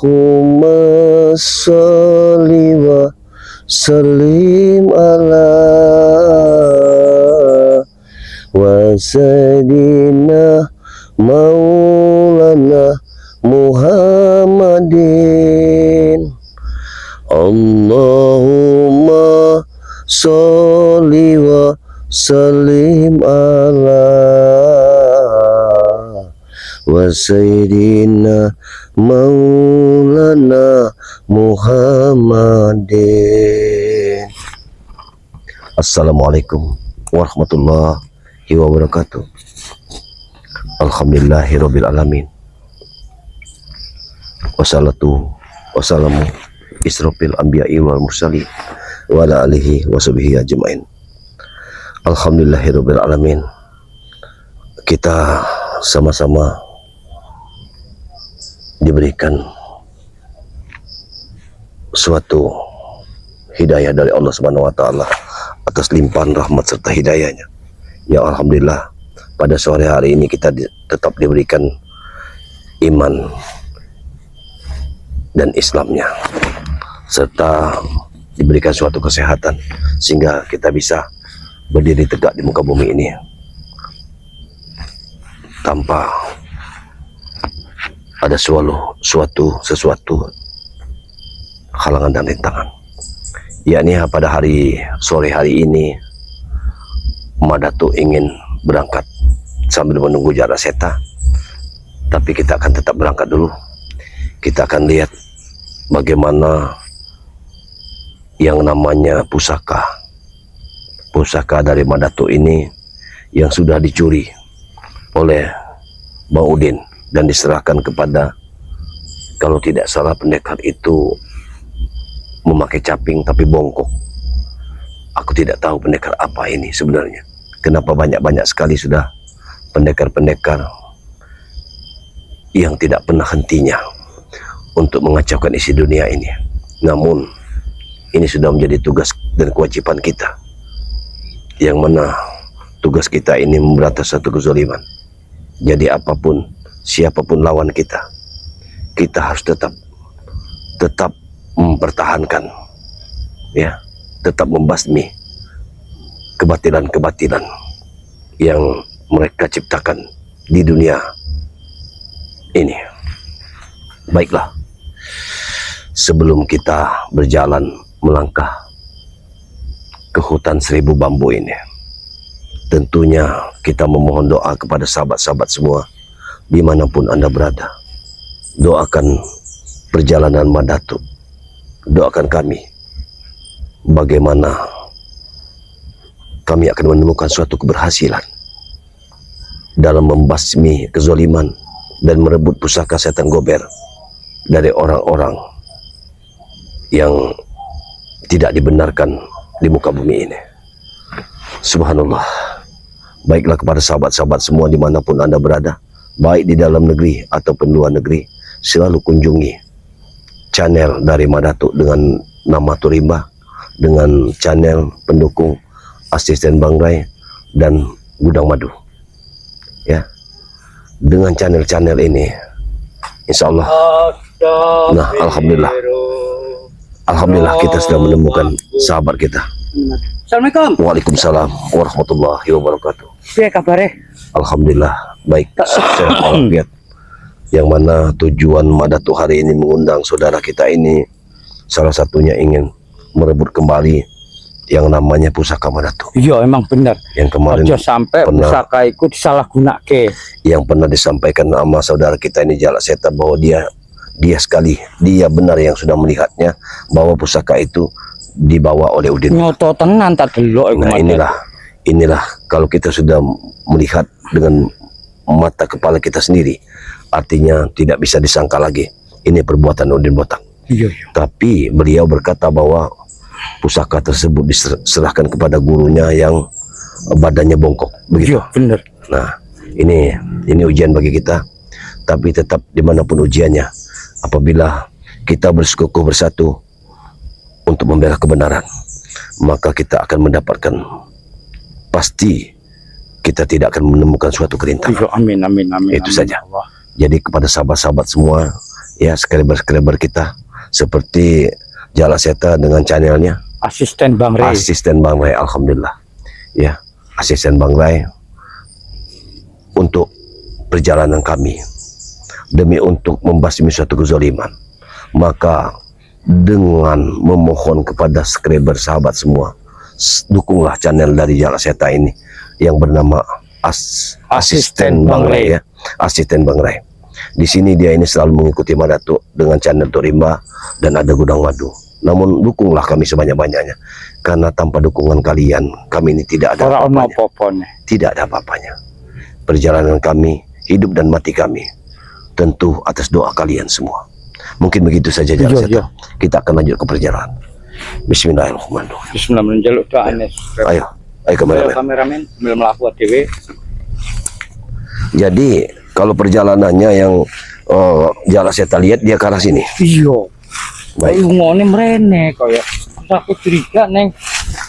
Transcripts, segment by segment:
Allahumma sholli wa sallim ala wa sayyidina maulana Muhammadin. Allahumma sholli wa sallim ala wa sayyidina maulana Muhammadin. Assalamualaikum warahmatullahi wabarakatuh. Alhamdulillahirabbil alamin. Wassalatu wassalamu israfil anbiya'i wal mursalin wa ala alihi wa sahbihi ajmain. Alhamdulillahirabbil alamin. Kita sama-sama diberikan suatu hidayah dari Allah Subhanahu wa taala atas limpahan rahmat serta hidayahnya. Ya alhamdulillah, pada sore hari ini kita tetap diberikan iman dan Islamnya, serta diberikan suatu kesehatan sehingga kita bisa berdiri tegak di muka bumi ini tanpa ada sesuatu halangan dan rintangan. Yakni pada sore hari ini Madatuk ingin berangkat sambil menunggu jarak seta, tapi kita akan tetap berangkat dulu. Kita akan lihat bagaimana yang namanya pusaka dari Madatuk ini yang sudah dicuri oleh Bang Udin dan diserahkan kepada, kalau tidak salah pendekar itu memakai caping tapi bongkok. Aku tidak tahu pendekar apa ini sebenarnya. Kenapa banyak sekali sudah pendekar-pendekar yang tidak pernah hentinya untuk mengacaukan isi dunia ini. Namun ini sudah menjadi tugas dan kewajiban kita, yang mana tugas kita ini memberantas satu kezaliman. Jadi apapun, siapapun lawan kita, kita harus tetap mempertahankan, ya, tetap membasmi kebatilan-kebatilan yang mereka ciptakan di dunia ini. Baiklah, sebelum kita berjalan melangkah ke hutan 1000 bambu ini, tentunya kita memohon doa kepada sahabat-sahabat semua dimanapun Anda berada. Doakan perjalanan Madatuk, doakan kami bagaimana kami akan menemukan suatu keberhasilan dalam membasmi kezaliman dan merebut pusaka setan gober dari orang-orang yang tidak dibenarkan di muka bumi ini. Subhanallah. Baiklah, kepada sahabat-sahabat semua dimanapun Anda berada, baik di dalam negeri ataupun luar negeri, selalu kunjungi channel dari Madatuk dengan nama Turimba, dengan channel pendukung Asisten Bang Rai dan Gudang Madu. Ya, dengan channel-channel ini, insya Allah, nah alhamdulillah kita sudah menemukan sahabat kita. Assalamualaikum. Waalaikumsalam warahmatullahi wabarakatuh. Apa kabarnya? Alhamdulillah baik, sukses walafiat. Yang mana tujuan Madatuk hari ini mengundang saudara kita ini, salah satunya ingin merebut kembali yang namanya pusaka Madatuk. Iya, emang benar. Yang kemarin aja sampai pusaka itu disalahgunake. Yang pernah disampaikan sama saudara kita ini Jalak Seta bahwa dia benar yang sudah melihatnya bahwa pusaka itu dibawa oleh Udin. Nyoto tenan tak delok. Nah, inilah kalau kita sudah melihat dengan mata kepala kita sendiri, artinya tidak bisa disangka lagi ini perbuatan Udin Botak. Iya. Tapi beliau berkata bahwa pusaka tersebut diserahkan kepada gurunya yang badannya bongkok, begitu. Iya, benar. Nah, ini ujian bagi kita. Tapi tetap dimanapun ujiannya, apabila kita bersekukuh bersatu untuk membela kebenaran, maka kita akan mendapatkan, pasti kita tidak akan menemukan suatu kerintangan. Amin. Itu saja. Jadi kepada sahabat-sahabat semua ya subscriber kita seperti Jala Seta dengan channelnya Asisten Bang Rey. asisten Bang Ray, alhamdulillah ya, asisten Bang Ray untuk perjalanan kami demi untuk membasmi suatu kezaliman. Maka dengan memohon kepada subscriber sahabat semua, dukunglah channel dari Jala Seta ini yang bernama Asisten Bang Ray ya, asisten Bang Ray. Di sini dia ini selalu mengikuti Madatuk dengan channel Torimba dan ada Gudang Madu. Namun dukunglah kami sebanyak-banyaknya, karena tanpa dukungan kalian kami ini tidak ada apa-apanya. Tidak ada apa-apanya. Perjalanan kami, hidup dan mati kami tentu atas doa kalian semua. Mungkin begitu saja Jala Seta. Kita akan lanjut ke perjalanan. Bismillahirrahmanirrahim. Bismillahirrahmanirrahim. Doanya. Ayo kameramen belum melaku ATW. Jadi kalau perjalanannya yang Jala Seta lihat dia ke arah sini. Iya. Baik. Baik ngone mrene kaya aku curiga neng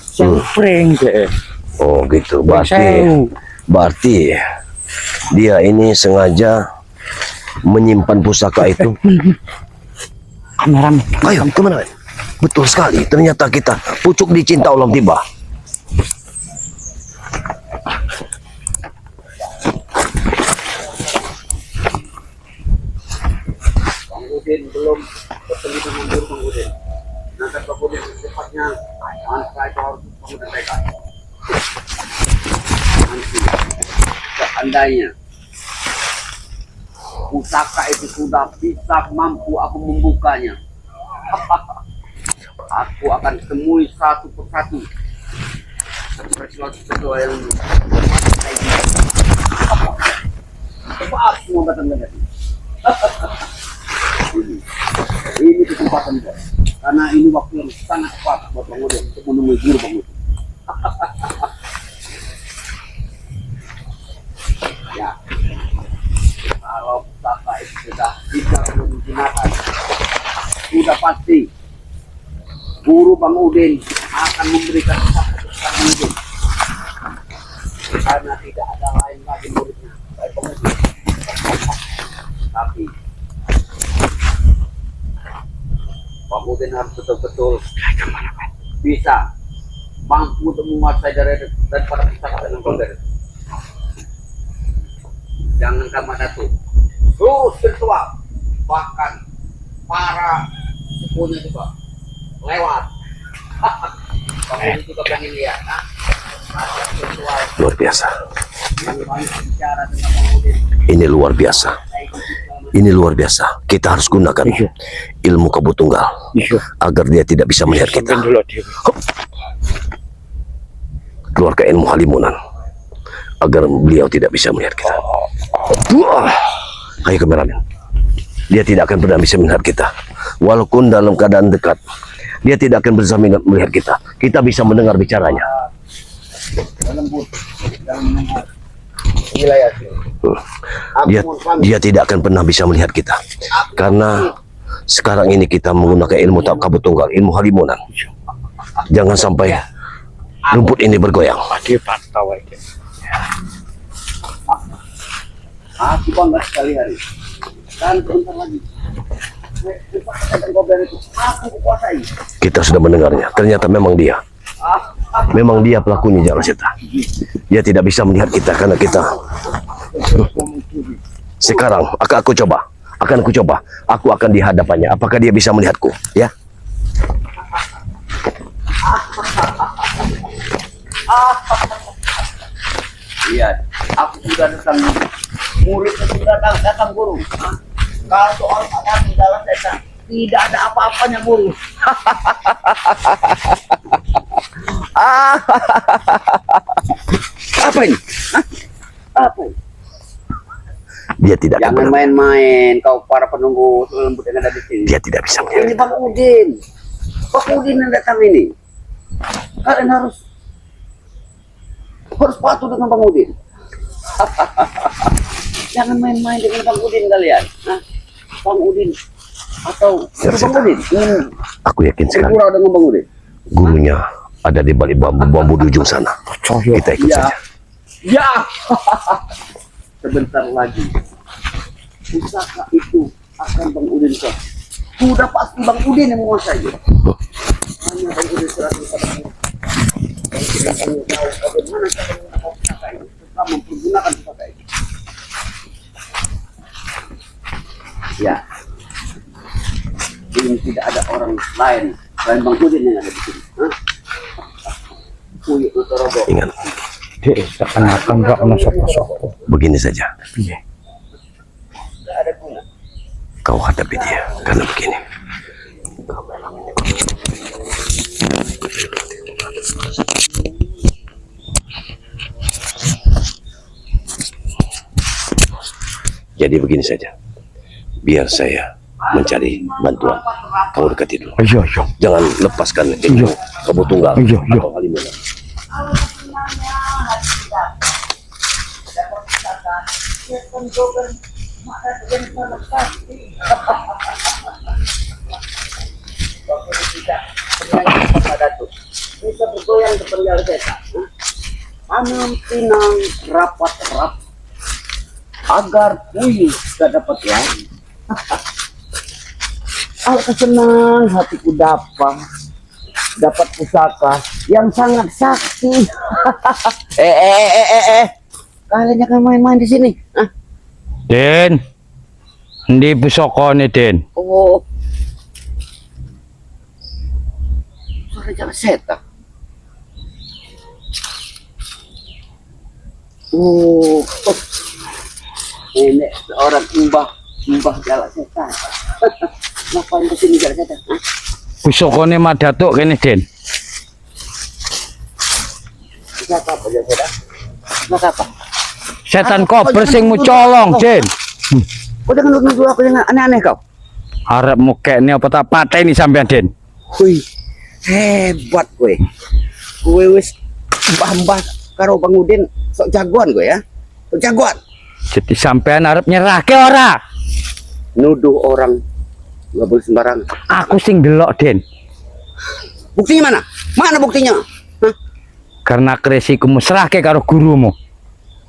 sempring deh. Oh gitu. Berarti dia ini sengaja menyimpan pusaka itu. Kameramen. Ayo kemana? Betul sekali. Ternyata kita pucuk dicinta ulam tiba. Udin belum bertemu dengan guru Bang Udin. Nanti Bang Udin secepatnya saya harus menyampaikan. Nanti seandainya pusaka itu sudah bisa mampu aku membukanya, aku akan temui satu persatu peristiwa yang cepat semua datang. Ini kesempatan bos, karena ini waktu yang sangat tepat buat Bang Udin untuk menemui guru Bang Udin. Ya, kalau pusaka itu sudah bisa digunakan, sudah pasti guru Bang Udin akan memberikan satu Bang Udin, karena tidak ada lain lagi muridnya baik Bang Udin. Tapi Bang Udin harus betul-betul bisa mampu untuk menguasai daripada pusaka dengan Gober. Jangan Madatuk, terus virtual, bahkan para sepunya juga lewat. Bang Udin juga pengen lihat, virtual. Luar biasa. Yang banyak bicara tentang Bang Udin. Ini luar biasa. Ini luar biasa. Kita harus gunakan ilmu kabut tunggal agar dia tidak bisa melihat kita. Keluarkan ilmu halimunan agar beliau tidak bisa melihat kita. Ayo kameramen. Dia tidak akan pernah bisa melihat kita. Walaupun dalam keadaan dekat, dia tidak akan bisa melihat kita. Kita bisa mendengar bicaranya. Lembut dan mendengar wilayah Dia tidak akan pernah bisa melihat kita, karena sekarang ini kita menggunakan ilmu kabut tunggal, ilmu halimunan. Jangan sampai rumput ini bergoyang. Aku bangga sekali hari. Dan sebentar lagi pusaka Gober itu aku kuasai. Kita sudah mendengarnya. Ternyata memang dia. Memang dia pelakunya Jala Seta. Dia tidak bisa melihat kita karena kita. Sekarang akan aku coba. Aku akan di hadapannya. Apakah dia bisa melihatku? Ya. Lihat, aku sudah datang. Muridnya sudah datang guru. Kalau soal ada di Jala Seta, tidak ada apa-apanya guru. Apa ini? Apa ini? Dia tidak akan Jangan pernah. main-main kau para penunggu lembut yang ada di sini. Dia tidak bisa melihat. Ini Bang Udin. Bang Udin yang datang ini. Kalian harus patuh dengan Bang Udin. Jangan main-main dengan Bang Udin kalian. Nah, Bang Udin atau Siap, Bang Udin ingin Aku yakin sekali. bergurau dengan Bang Udin. Gurunya ada di balik bambu di ujung sana. Kita ikut Ya. saja. Ya. Sebentar lagi pusaka itu akan Bang Udin kau. Sudah pasti Bang Udin yang menguasai. Hanya Bang Udin selalu kita akan tahu bagaimana cara menggunakan pusaka ini, serta mempergunakan pusaka ini. Ya, ini tidak ada orang lain selain Bang Udin yang ada di sini. Puyuk Utorobo. Ingat, Dek, seakan-akan gak ono sapa-sapa. begini saja. Piye? Tidak ada guna. Kau hadapi dia karena begini. Jadi begini saja. Biar saya mencari bantuan. Kau dekati dulu. Iya, iya. Jangan lepaskan itu Kebo Tunggal Iya, iya. atau Halimena. Bisa bergoyang ke penjara setan. Tanam pinang rapat-rapat agar puyuh tak dapat lagi. Alangkah senang hatiku dapat pusaka yang sangat sakti. Kalian jangan main-main di sini. Den. Endi pusakane, Den? Oh, suara jalan setan. Ini seorang mbah jalan setan. Ngapain kesini jalan setan? Pusakane Madatuk kene, Den. Siapa apa jalan setan? Maka apa? Setan kober sing mucolong, Den. Kau jangan nuduh aku yang aneh-aneh kau. Arep mukene apa tak pateni sampean, Den? Wih, hebat gue. Gue wis mbah-mbah karo Bang Udin sok jagoan gue ya. Sok jagoan. Jadi sampean arep nyerahke ora? Nuduh orang nggak boleh sembarang. Aku sing delok, Den. Buktinya mana? Mana buktinya? Hah? Karena kresiku musrahke karo gurumu.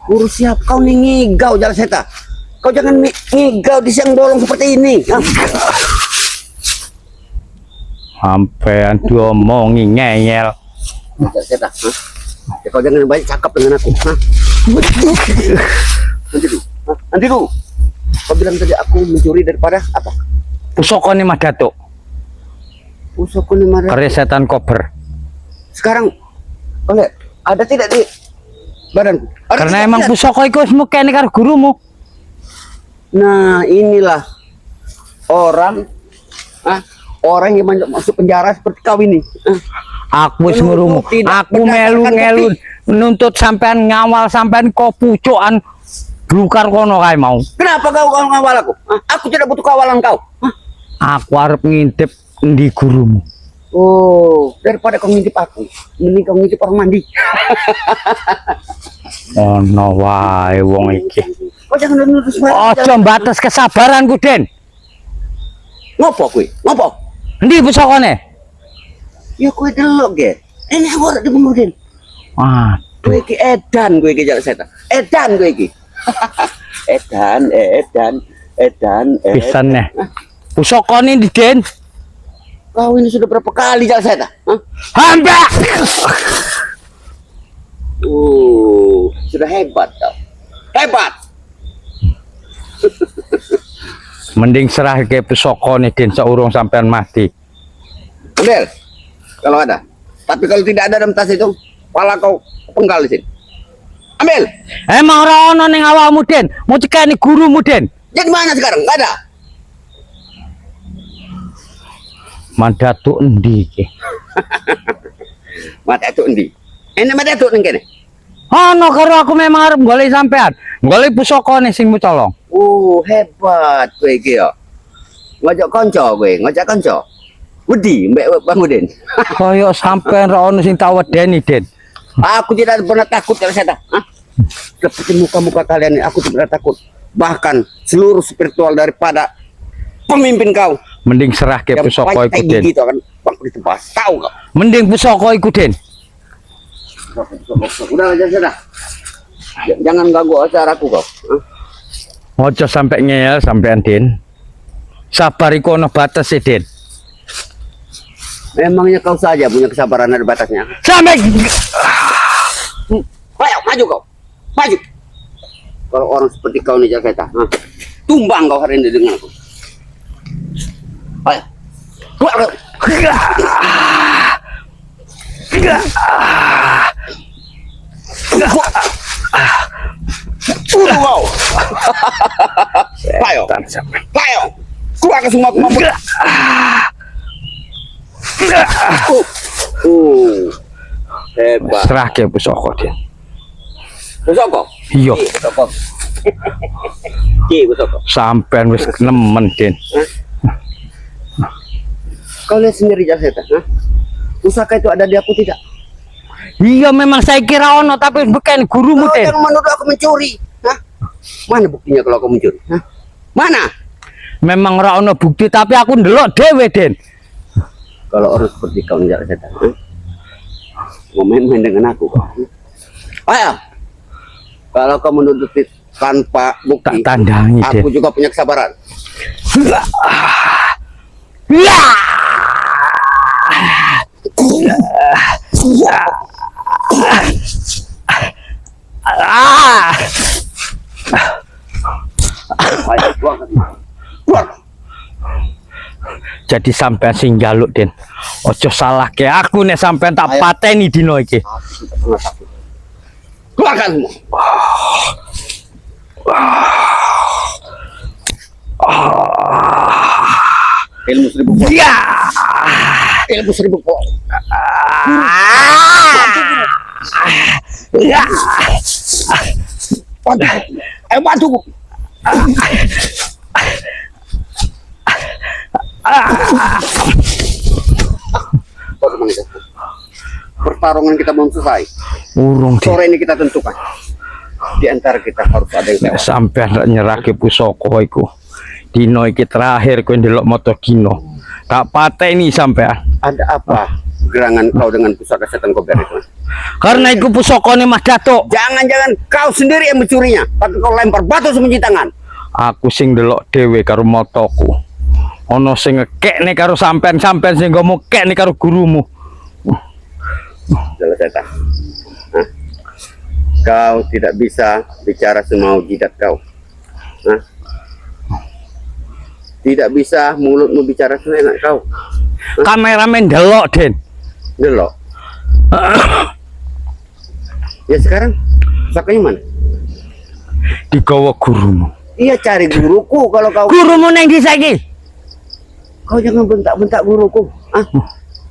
Guru siap kau nih ngigau jalan setan. Kau jangan ngigau di siang bolong seperti ini. Hah? Sampean diomongi ngeyel. Jalan setan. Hah? Ya, kau jangan banyak cakap dengan aku. Hah? Nanti dulu. Hah? Nanti dulu. Kau bilang tadi aku mencuri daripada apa? Pusakane Madatuk. Usahaku nih marah. Kare setan kober. Sekarang kau lihat ada tidak di badanku? Ada Karena tidak? emang Lihat. pusaka iku wis mukene karo gurumu. Nah inilah orang orang yang masuk penjara seperti kau ini. Aku wis ngrungu. Tidak Aku berdasarkan melu-melu bukti. menuntut sampean ngawal sampean kok pucukan blukar kono kae mau. Kenapa kau ngawal aku? Aku tidak butuh kawalan kau. Aku arep ngintip endi gurumu. Oh, daripada kau ngintip aku, mending kau ngintip orang mandi. Ono wae wong iki. Kau jangan nuduh semua. Aja batas kesabaranku, Den. Ngopo kue? Ngopo? Endi pusakane? Ya kue delok ge. Ini aku di Bangudin. Ah, Kue ki edan kue ki jalan setan. Edan kue ki. edan. pisan neh. Pusakane ndi, Den? Kau ini sudah berapa kali jalan setan? Hamba. Sudah hebat kau. Hebat. Mending serahke pusakane, Den, saurung sampean mati. Ambil. Kalau ada. Tapi kalau tidak ada dalam tas itu, pala kau penggal di sini. Ambil. Emang ora ono ning awakmu, Den. Mau cekani gurumu, Den. Jadi mana sekarang? Enggak ada. Madatuk endi iki? Mata itu endi? Ini mata itu ning kene. Ono karo aku memang arep golek sampean. Golek pusakane sing mucolong. Hebat kowe iki ya. Ngajak kanca kowe, ngajak kanca. Wedi mbek Bang Udin. Kaya sampean ra ono sing tak wedeni, Den. Aku tidak pernah takut kalau setan. Seperti muka-muka kalian ini, aku tidak takut. Bahkan seluruh spiritual daripada pemimpin kau. Mending serahke pusaka iku, Den. Gitu kan, bang ditebas. Tahu kau. Mending pusaka iku, Den. Udah aja sudah. Jangan ganggu acaraku kau. Ojo sampai ngeyel sampean, Den. Sabar iku ono batas e, Den. Memangnya kau saja punya kesabaran ada batasnya. Sampai Ayo, maju kau. Maju. Kalau orang seperti kau nih Jalseta, tumbang kau hari ini dengan aku. Ayo. Keluar kau. Kau. Ayo. Ayo. Keluar ke semua kemampuan. Hebat. serake pusaka, Den. Pusaka. Iya, Pusaka. Ki pusaka. sampean wis nemen, Den. Kau lihat sendiri Jalseta, pusaka itu ada di aku tidak? Iya, memang saya kira ono, tapi bukan gurumu, Kau Den. jangan menuduh aku mencuri. Mana buktinya kalau aku mencuri? Mana? Memang ora ono bukti, tapi aku ndelok dhewe, Den. Kalau orang seperti kau nih Jalseta, mau main-main dengan aku kau. Ayo. Kalau kau menuduh tanpa bukti, Tak tandangi, Den. aku juga punya kesabaran. Ya! Ah! Ayo, keluar. Keluar. Jadi sampean sing njaluk, Den. Ojo salahke aku nek sampean tak Ayo. pateni dino iki. Aku tidak pernah takut. Keluarkan semua. Ilmu seribu pohon. Ya! Ilmu seribu pohon. Ya! Bantu. Pertarungan kita belum selesai. Urung, Den. Sore ini kita tentukan. Di antara kita harus ada yang Nek tewas. sampean rak nyerahke pusaka iku. Dino iki terakhir kowe ndelok moto dino. Tak pateni sampean. Ada apa gerangan kau dengan pusaka setan kober itu? Karena iku pusakane Mas Datuk. Jangan-jangan kau sendiri yang mencurinya, tapi kau lempar batu semenci tangan. Aku sing ndelok dhewe karo motoku. Ana sing ngekekne karo sampean sing ngomong kekne karo gurumu. Jalseta. Kau tidak bisa bicara semau jidat kau. Tidak bisa mulutmu bicara seenak kau. Kameramen ndelok, Den. Delok. Ya sekarang pusakanya mana? Digawa gurumu. Iya cari guruku kalau kau. Gurumu nang ndi saiki? Kau jangan bentak-bentak guruku.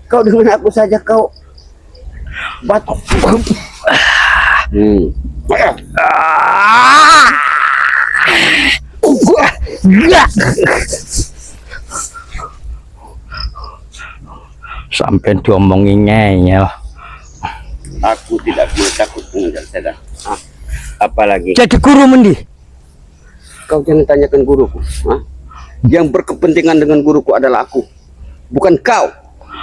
Kau dengan aku saja kau. Batu. Ah! Gak. Sampai diomongi ngeyel. Aku tidak boleh takut dengan Jalseta. Apalagi Jadi guru mendi? kau jangan tanyakan guruku. Yang berkepentingan dengan guruku adalah aku, bukan kau.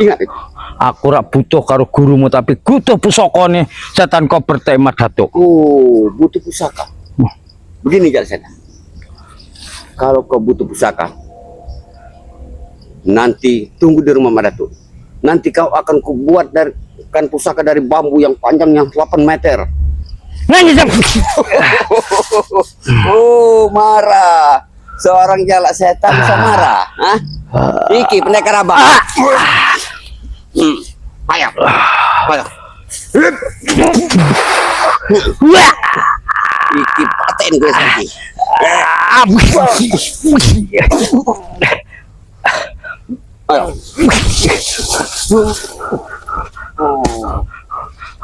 Ingat itu. Aku rak butuh karo gurumu, tapi butuh pusakane setan kober tema Datuk. Oh, butuh pusaka. Begini Jalseta. Kalau kau butuh pusaka, nanti tunggu di rumah Madatuk. Nanti kau akan kubuat dari kan pusaka dari bambu yang panjangnya 8 meter. Nanti Oh, marah. Seorang jalak setan bisa marah. Iki pendekar abang. Ayo. Ayo. Iki paten gue sakit. Ayo.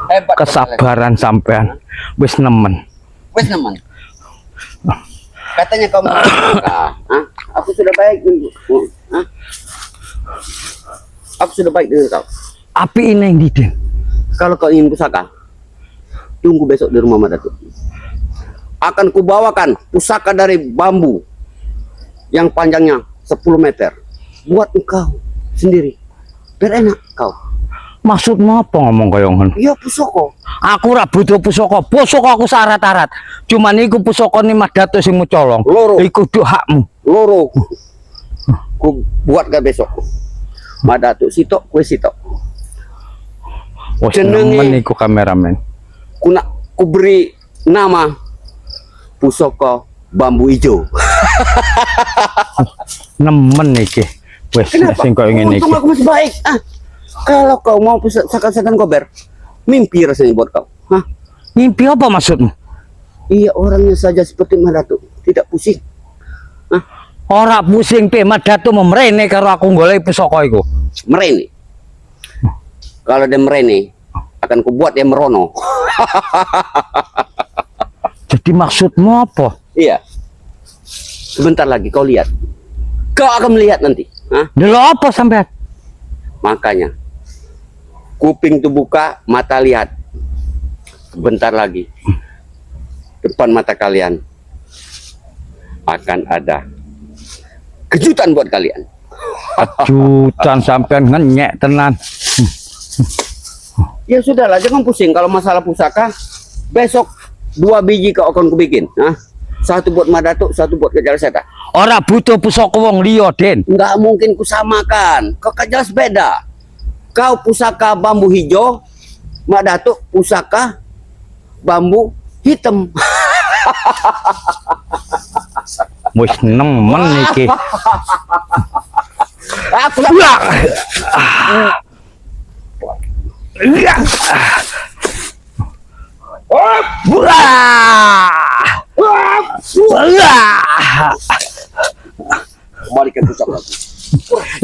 Hebat. Kesabaran sampean wis nemen. Wes nemen. Katanya kamu aku sudah baik dulu. Aku sudah baik dengan kau. Api ini yang diden. Kalau kau ingin pusaka, tunggu besok di rumah Madatuk. Akan kubawakan pusaka dari bambu yang panjangnya 10 meter. Buat engkau sendiri. Biar enak kau. Maksudmu apa ngomong kaya ngono? Iya pusaka. Aku ora butuh pusaka. Pusaka aku syarat-syarat. Cuman iku pusakane Mas Datuk sing mucolong. Loro. Iku duh hakmu. Loro. ku buat ke besok. Madatuk sitok kue sitok. Wes Jenenge- nemen iku kameramen. Ku beri nama pusaka bambu hijau. Nemen iki. Wes sing kok ngene iki. Untung aku masih baik. Kalau kau mau pusaka setan gober, mimpi rasanya buat kau. Hah? Mimpi apa maksudmu? Iya, orangnya saja seperti Madatuk, tidak pusing. Ora pusing pe Madatu memrene karo aku golek pusaka iku. Merene. Kalau dia merene, akan kubuat dia merono. Jadi maksudmu apa? Iya. Sebentar lagi kau lihat. Kau akan melihat nanti. Hah? Delok apa sampean? Makanya kuping tuh buka, mata lihat. Sebentar lagi depan mata kalian akan ada kejutan buat kalian. Kejutan sampean ngenyek tenan. Ya sudahlah, jangan pusing kalau masalah pusaka. Besok 2 biji kau akan kubikin. Hah? 1 buat Madatuk, 1 buat Kejar Setan. Ora butuh pusaka wong liya, Den. Nggak mungkin kusamakan. Kau jelas beda. Kau pusaka bambu hijau, Madatuk pusaka bambu hitam. Wis nemen iki. Aku kembalikan pusaka.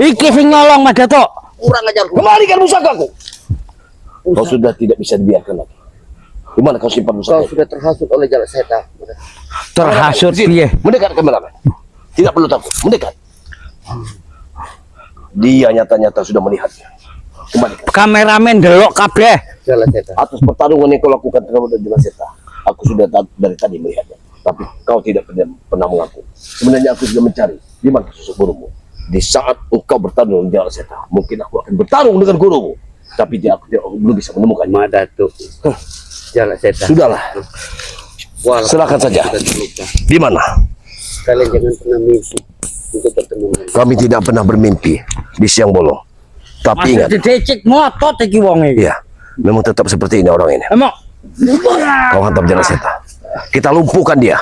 Iki sing nyolong Madatu. Kurang ajar. Kembalikan pusakaku. Kau sudah tidak bisa dibiarkan lagi. Di mana kau simpan pusaka? Kau sudah terhasut oleh Jalak Setan. Terhasut piye? Mendekat kameramen. Tidak perlu takut, mendekat. Dia nyata-nyata sudah melihatnya. Kembalikan. Kameramen delok kabeh. Jalak Setan. Atas pertarungan yang kau lakukan terhadap Jalak Setan, aku sudah dari tadi melihatnya. Tapi kau tidak pernah mengaku. Sebenarnya aku sudah mencari di mana sosok gurumu. Di saat engkau bertarung dengan Jalak Setan, mungkin aku akan bertarung dengan gurumu. Tapi aku belum bisa menemukannya. Madatuk. Jalak Setan. Sudahlah, Walaupun serahkan saja. sudah terluka, Di mana? kalian jangan pernah mimpi untuk bertemu lagi. Kami tidak pernah bermimpi di siang bolong. Tapi Masih ingat, didecek motot iki wong iki. ya, memang tetap seperti ini orang ini. Emang Kau hantam Jalak Setan. Kita lumpuhkan dia.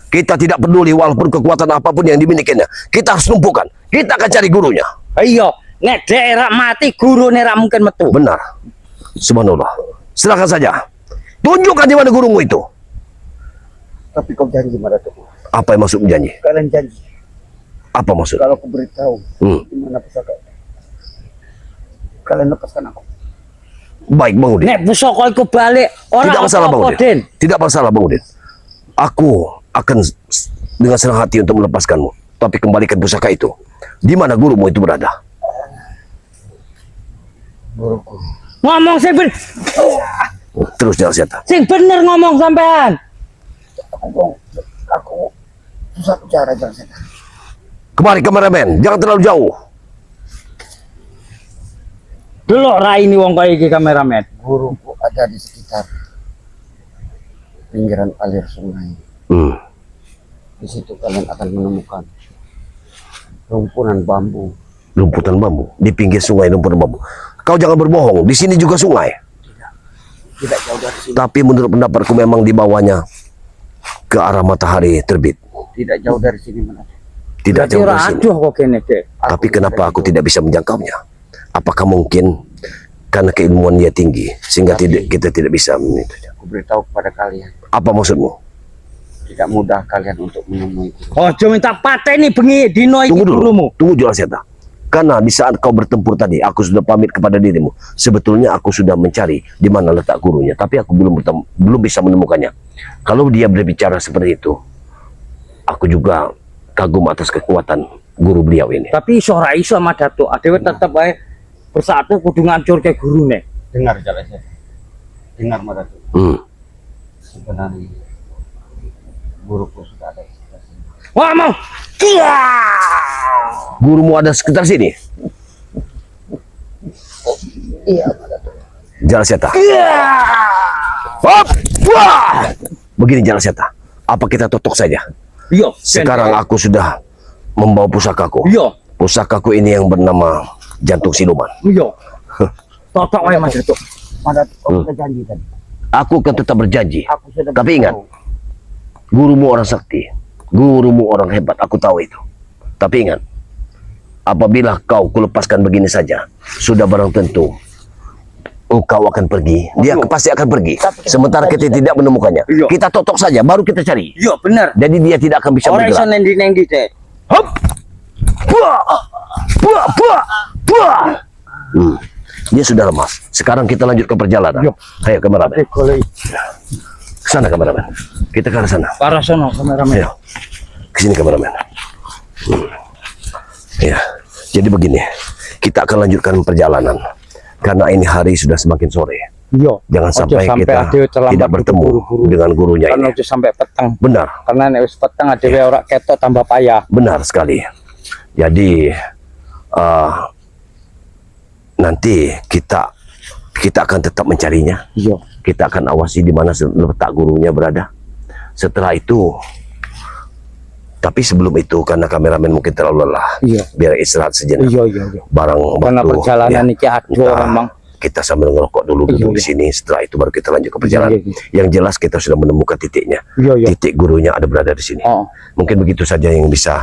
Kita tidak peduli walaupun kekuatan apapun yang dimilikinya. Kita harus lumpuhkan. Kita akan cari gurunya. iya, nek daerah mati gurune ra mungkin metu. Benar. Subhanallah. Silakan saja. Tunjukkan di mana gurumu itu. Tapi kau janji Madatuk. Apa yang maksud janji? Kalian janji. Apa maksud? Kalau aku beritahu di mana pusaka, kalian lepaskan aku. Baik, Bang Udin. Nek pusaka iku balik, ora Tidak masalah, Bang apa-apa, Den. Udin. Tidak masalah, Bang Udin. Aku akan dengan senang hati untuk melepaskanmu. Tapi kembalikan pusaka itu. Di mana gurumu itu berada? Guruku. Ngomong sing bener. Terus Jalak Setan. Sing bener ngomong sampean. Aku susah bicara Jalak Setan. Kemari kameramen, jangan terlalu jauh. Delok ra ini wong kaya iki kameramen. Guruku ada di sekitar pinggiran alir sungai. Di situ kalian akan menemukan rumpunan bambu. Rumputan bambu di pinggir sungai, rumputan bambu. Kau jangan berbohong, di sini juga sungai. Tidak jauh dari sini. Tapi menurut pendapatku memang di bawahnya ke arah matahari terbit. Tidak jauh dari sini Madatuk. Tidak jauh dari Ora sini. aduh kok kene, Dek. Tapi kenapa aku tidak bisa menjangkaunya? Apakah mungkin karena keilmuan dia tinggi sehingga kita tidak bisa menitunya? Aku beritahu kepada kalian, Apa maksudmu? tidak mudah kalian untuk menemui guru. Ojo minta pateni bengi dino iki Tunggu dulu, gurumu. tunggu Jalak Setan. Karena di saat kau bertempur tadi, aku sudah pamit kepada dirimu. Sebetulnya aku sudah mencari di mana letak gurunya, tapi aku belum bisa menemukannya. Kalau dia berbicara seperti itu, aku juga kagum atas kekuatan guru beliau ini. Tapi iso ra iso Madatuk, adewe tetep wae bersatu kudu ngancurke gurune. Dengar Jalak Setan. Dengar Madatuk. Sebenarnya guruku sudah ada di sekitar sini. Ngomong. Iya. Gurumu ada sekitar sini? Iya Madatuk. Jalak Setan. Hop! Wah! Begini Jalak Setan. Apa kita totok saja? Iya. Sekarang aku sudah membawa pusakaku. Iya. Pusakaku ini yang bernama Jantung Siluman. Iya. Cocok wae Mas Datuk. Pada kita janji tadi. Aku akan tetap berjanji. Aku sudah Tapi ingat, gurumu orang sakti, gurumu orang hebat, aku tahu itu. Tapi ingat, apabila kau kulepaskan begini saja, sudah barang tentu engkau akan pergi. Dia pasti akan pergi. Sementara kita tidak menemukannya. Iya. Kita totok saja, baru kita cari. Iya benar. Jadi dia tidak akan bisa Orang iso bergerak. nendi teh. Hop! Buah! Buah! Buah! Buah! Dia sudah lemas. Sekarang kita lanjutkan perjalanan. Iya. Ayo kameramen. Kalau Ke sana kameramen. Kita ke arah sana. arah sana kameramen. Ayo. Ke sini kameramen. Ya. Jadi begini. Kita akan lanjutkan perjalanan. Karena ini hari sudah semakin sore. Iya. Jangan Ojo sampai kita ade terlambat tidak bertemu buru-buru. dengan gurunya Kan ini. ojo sampai petang. Benar. Karena nek wis petang adewe ora ketok tambah payah. Benar sekali. Jadi nanti kita akan tetap mencarinya. Iya. Kita akan awasi di mana letak gurunya berada. Setelah itu, tapi sebelum itu karena kameramen mungkin terlalu lelah, Iya. biar istirahat sejenak. Iya. Barang Karena waktu, perjalanan ya, iki aduh memang. kita sambil ngerokok dulu Iya, di iya. sini. Setelah itu baru kita lanjut ke perjalanan. Iya. Yang jelas kita sudah menemukan titiknya. Iya. Titik gurunya ada berada di sini. Oh. Mungkin begitu saja yang bisa